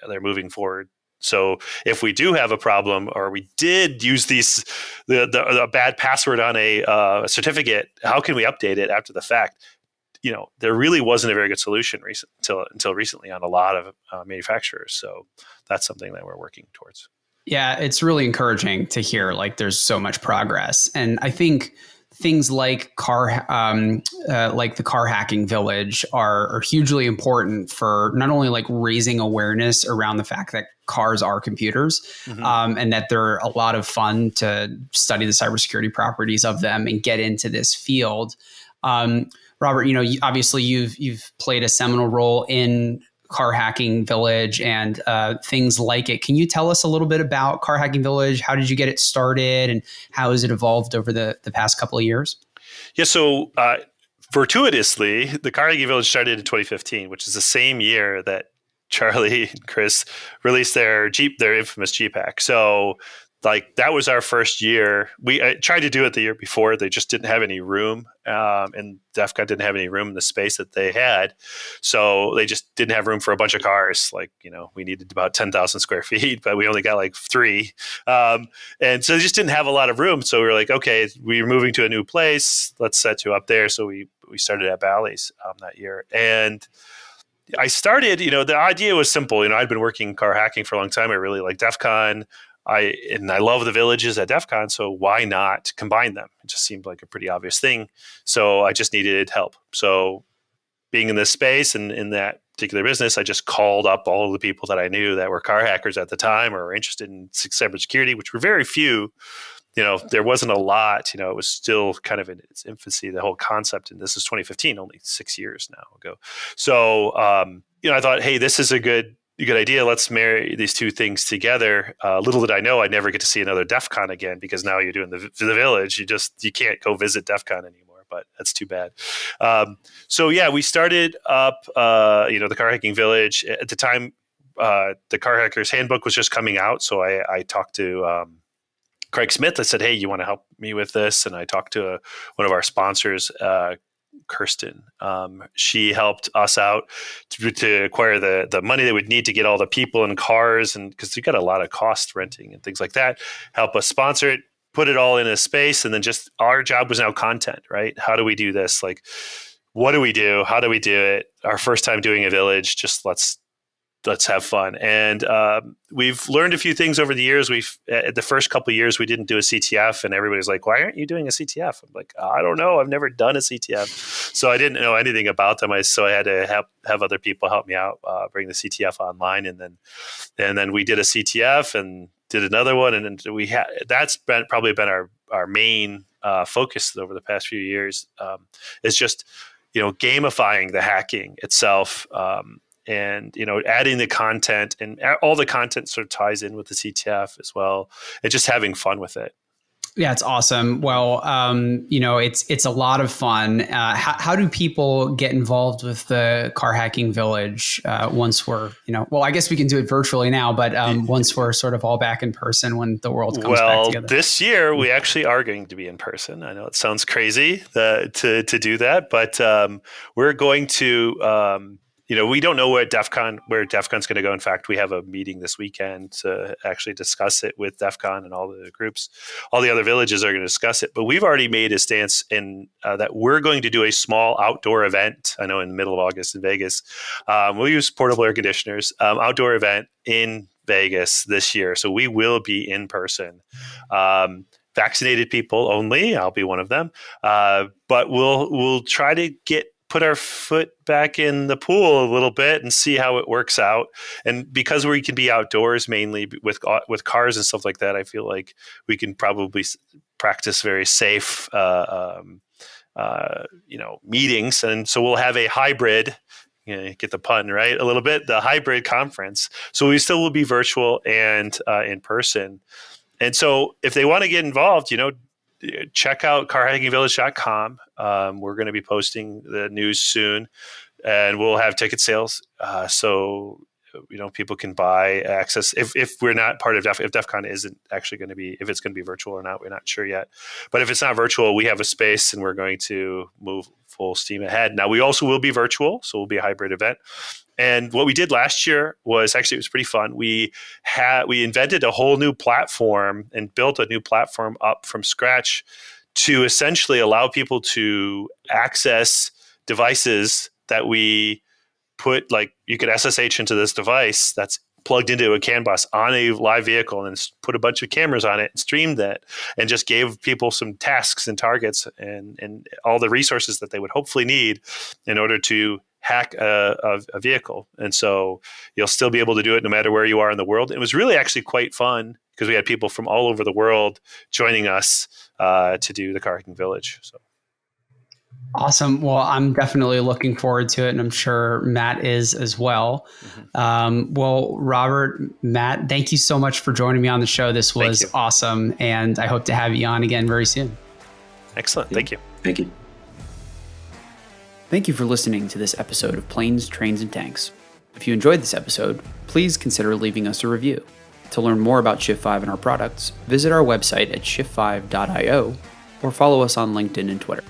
they're moving forward. So if we do have a problem, or we did use the bad password on a certificate, how can we update it after the fact? There really wasn't a very good solution until recently on a lot of manufacturers. So that's something that we're working towards. Yeah, it's really encouraging to hear like there's so much progress. And I think things like the car hacking village are hugely important for not only like raising awareness around the fact that cars are computers, and that they're a lot of fun to study the cybersecurity properties of them and get into this field. Robert, obviously you've played a seminal role in car hacking village and things like it. Can you tell us a little bit about car hacking village? How did you get it started, and how has it evolved over the past couple of years? Yeah, so fortuitously, the car hacking village started in 2015, which is the same year that Charlie and Chris released their infamous Jeep hack. So like that was our first year. We tried to do it the year before. They just didn't have any room, and DEF CON didn't have any room in the space that they had. So they just didn't have room for a bunch of cars. Like, we needed about 10,000 square feet, but we only got like 3. And so they just didn't have a lot of room. So we were like, okay, we're moving to a new place. Let's set you up there. So we started at Bally's that year. And I started, the idea was simple. I'd been working car hacking for a long time. I really like DEF CON. I love the villages at DEF CON, so why not combine them? It just seemed like a pretty obvious thing. So I just needed help. So being in this space and in that particular business, I just called up all of the people that I knew that were car hackers at the time or were interested in cybersecurity, which were very few. There wasn't a lot. It was still kind of in its infancy, the whole concept. And this is 2015, only 6 years now ago. So, I thought, hey, this is a good idea. Let's marry these two things together. Little did I know I'd never get to see another DEF CON again, because now you're doing the village. You can't go visit DEF CON anymore, but that's too bad. So yeah, we started up, the car hacking village at the time. The car hackers handbook was just coming out. So I talked to, Craig Smith. I said, hey, you want to help me with this? And I talked to one of our sponsors, Kirsten. She helped us out to acquire the money they would need to get all the people and cars, and because we got a lot of cost renting and things like that, help us sponsor it, put it all in a space. And then just our job was now content, right? How do we do this? Like, what do we do? How do we do it? Our first time doing a village, just let's have fun. And we've learned a few things over the years. The first couple of years, we didn't do a CTF, and everybody's like, why aren't you doing a CTF? I'm like, I don't know. I've never done a CTF. So I didn't know anything about them. So I had to have other people help me out, bring the CTF online. And then we did a CTF and did another one. And then that's probably been our main focus over the past few years. Is just, gamifying the hacking itself, and adding the content, and all the content sort of ties in with the CTF as well, and just having fun with it. Yeah, it's awesome. Well, it's a lot of fun. How do people get involved with the car hacking village once we're, I guess we can do it virtually now, but once we're sort of all back in person when the world comes back together? Well, this year we actually are going to be in person. I know it sounds crazy to do that, but we're going to. We don't know where DEF CON's going to go. In fact, we have a meeting this weekend to actually discuss it with DEF CON and all the groups. All the other villages are going to discuss it. But we've already made a stance in that we're going to do a small outdoor event. I know in the middle of August in Vegas. We'll use portable air conditioners, outdoor event in Vegas this year. So we will be in person. Vaccinated people only. I'll be one of them. But we'll try to put our foot back in the pool a little bit and see how it works out. And because we can be outdoors mainly with cars and stuff like that, I feel like we can probably practice very safe, meetings. And so we'll have a hybrid, get the pun right a little bit, the hybrid conference. So we still will be virtual and in person. And so if they want to get involved, check out carhackingvillage.com. We're going to be posting the news soon, and we'll have ticket sales. So people can buy access if we're not part of if DEF CON isn't actually going to be, if it's going to be virtual or not, we're not sure yet. But if it's not virtual, we have a space and we're going to move full steam ahead. Now, we also will be virtual, so we'll be a hybrid event. And what we did last year was actually, it was pretty fun. We invented a whole new platform and built a new platform up from scratch to essentially allow people to access devices that we put, like you could SSH into this device that's plugged into a CAN bus on a live vehicle and put a bunch of cameras on it and streamed that and just gave people some tasks and targets and all the resources that they would hopefully need in order to hack a vehicle. And so you'll still be able to do it no matter where you are in the world. It was really actually quite fun because we had people from all over the world joining us to do the Car Hacking Village. So. Awesome. Well, I'm definitely looking forward to it, and I'm sure Matt is as well. Well, Robert, Matt, thank you so much for joining me on the show. This was awesome, and I hope to have you on again very soon. Excellent. Thank you. Thank you. Thank you for listening to this episode of Planes, Trains, and Tanks. If you enjoyed this episode, please consider leaving us a review. To learn more about Shift5 and our products, visit our website at shift5.io or follow us on LinkedIn and Twitter.